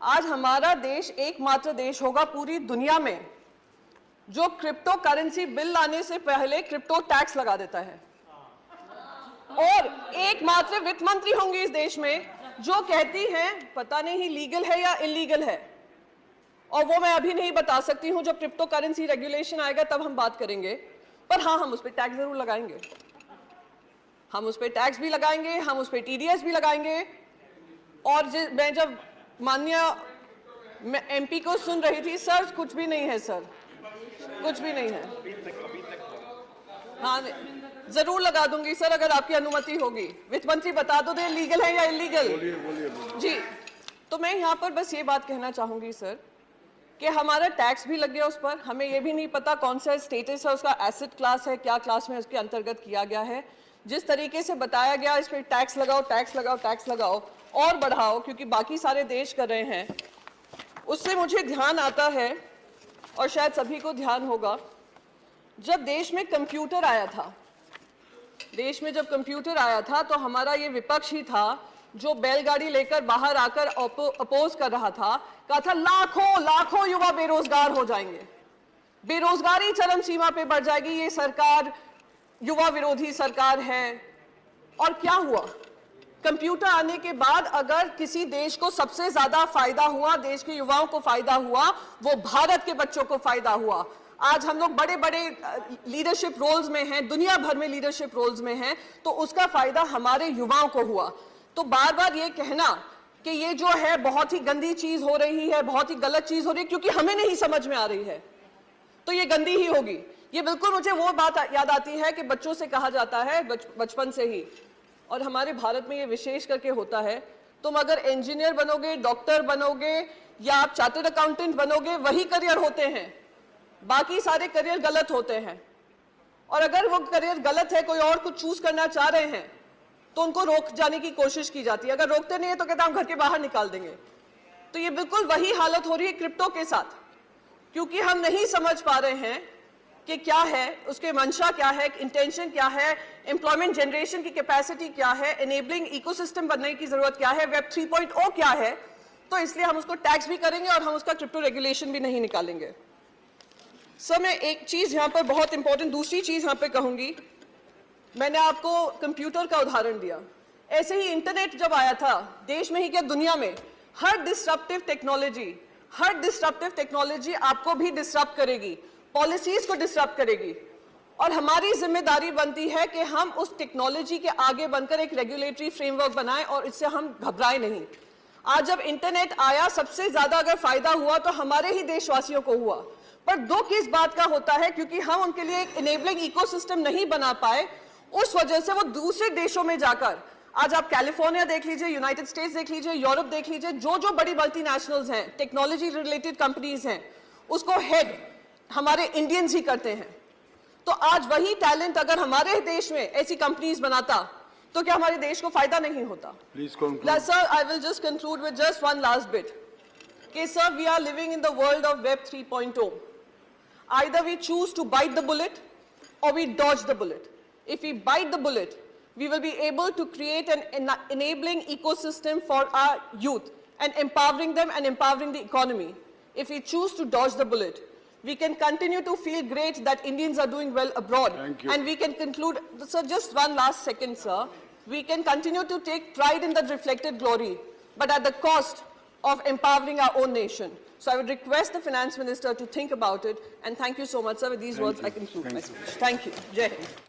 आज हमारा देश एकमात्र देश होगा पूरी दुनिया में जो क्रिप्टो करेंसी बिल लाने से पहले क्रिप्टो टैक्स लगा देता है, और एकमात्र वित्त मंत्री होंगी इस देश में जो कहती हैं पता नहीं लीगल है या इलीगल है, और वो मैं अभी नहीं बता सकती हूं। जब क्रिप्टो करेंसी रेगुलेशन आएगा तब हम बात करेंगे, पर हाँ, हम उस पर टैक्स जरूर लगाएंगे। हम उस पर टैक्स भी लगाएंगे, हम उस पर टीडीएस भी लगाएंगे। और मैं जब माननीय एमपी को सुन रही थी, सर कुछ भी नहीं है, सर कुछ भी नहीं है। हाँ, जरूर लगा दूंगी सर, अगर आपकी अनुमति होगी। वित्त मंत्री बता दो दे लीगल है या इलीगल। जी, तो मैं यहाँ पर बस ये बात कहना चाहूंगी सर कि हमारा टैक्स भी लग गया उस पर। हमें ये भी नहीं पता कौन सा स्टेटस है उसका, एसेट क्लास है, क्या क्लास में उसके अंतर्गत किया गया है। जिस तरीके से बताया गया इस पर टैक्स लगाओ, टैक्स लगाओ, टैक्स लगाओ और बढ़ाओ, क्योंकि बाकी सारे देश कर रहे हैं, उससे मुझे ध्यान आता है, और शायद सभी को ध्यान होगा, जब देश में कंप्यूटर आया था, देश में जब कंप्यूटर आया था तो हमारा ये विपक्ष ही था जो बैलगाड़ी लेकर बाहर आकर अपोज कर रहा था, कहा था लाखों लाखों युवा बेरोजगार हो जाएंगे, बेरोजगारी चरम सीमा पे बढ़ जाएगी, ये सरकार युवा विरोधी सरकार है। और क्या हुआ? कंप्यूटर आने के बाद अगर किसी देश को सबसे ज्यादा फायदा हुआ, देश के युवाओं को फायदा हुआ, वो भारत के बच्चों को फायदा हुआ। आज हम लोग बड़े बड़े लीडरशिप रोल्स में हैं, दुनिया भर में लीडरशिप रोल्स में हैं, तो उसका फायदा हमारे युवाओं को हुआ। तो बार बार ये कहना कि ये जो है बहुत ही गंदी चीज हो रही है, बहुत ही गलत चीज हो रही है, क्योंकि हमें नहीं समझ में आ रही है, तो ये गंदी ही होगी। ये बिल्कुल मुझे वो बात याद आती है कि बच्चों से कहा जाता है बचपन से ही, और हमारे भारत में ये विशेष करके होता है, तुम अगर इंजीनियर बनोगे, डॉक्टर बनोगे या आप चार्टर्ड अकाउंटेंट बनोगे, वही करियर होते हैं, बाकी सारे करियर गलत होते हैं। और अगर वो करियर गलत है, कोई और कुछ चूज करना चाह रहे हैं, तो उनको रोक जाने की कोशिश की जाती है। अगर रोकते नहीं है तो कहते हैं हम घर के बाहर निकाल देंगे। तो ये बिल्कुल वही हालत हो रही है क्रिप्टो के साथ, क्योंकि हम नहीं समझ पा रहे हैं कि क्या है उसके मंशा, क्या है इंटेंशन, क्या है एम्प्लॉयमेंट जनरेशन की कैपेसिटी, क्या है एनेबलिंग इकोसिस्टम बनने की जरूरत, क्या है वेब 3.0 क्या है। तो इसलिए हम उसको टैक्स भी करेंगे और हम उसका क्रिप्टो रेगुलेशन भी नहीं निकालेंगे। सर, मैं एक चीज यहां पर बहुत इंपॉर्टेंट दूसरी चीज यहां पे कहूंगी। मैंने आपको कंप्यूटर का उदाहरण दिया, ऐसे ही इंटरनेट जब आया था, देश में ही क्या दुनिया में, हर डिस्ट्रप्टिव टेक्नोलॉजी आपको भी डिस्टर्ब करेगी, पॉलिसीज को डिस्टर्ब करेगी, और हमारी जिम्मेदारी बनती है कि हम उस टेक्नोलॉजी के आगे बनकर एक रेगुलेटरी फ्रेमवर्क बनाएं और इससे हम घबराएं नहीं। आज जब इंटरनेट आया, सबसे ज्यादा अगर फायदा हुआ तो हमारे ही देशवासियों को हुआ, पर दुख इस बात का होता है क्योंकि हम उनके लिए एक इनेबलिंग इकोसिस्टम नहीं बना पाए, उस वजह से वो दूसरे देशों में जाकर, आज आप कैलिफोर्निया देख लीजिए, यूनाइटेड स्टेट्स देख लीजिए, यूरोप देख लीजिए, जो जो बड़ी मल्टीनेशनल्स हैं, टेक्नोलॉजी रिलेटेड कंपनीज हैं, उसको हेड हमारे इंडियंस ही करते हैं। तो आज वही टैलेंट अगर हमारे देश में ऐसी कंपनीज बनाता तो क्या हमारे देश को फायदा नहीं होता? Sir, I will just conclude with just one last bit कि sir, we are living in the world of web 3.0. Either we choose to bite the bullet or we dodge the bullet. If we bite the bullet, we will be able to create an enabling ecosystem for our youth and empowering them and empowering the economy. If we choose to dodge the bullet, we can continue to feel great that Indians are doing well abroad. And we can conclude, sir, just one last second, sir. We can continue to take pride in that reflected glory, but at the cost of empowering our own nation. So I would request the Finance Minister to think about it, and thank you so much, sir. With these words, I conclude my speech. Thank you. Jai Hind.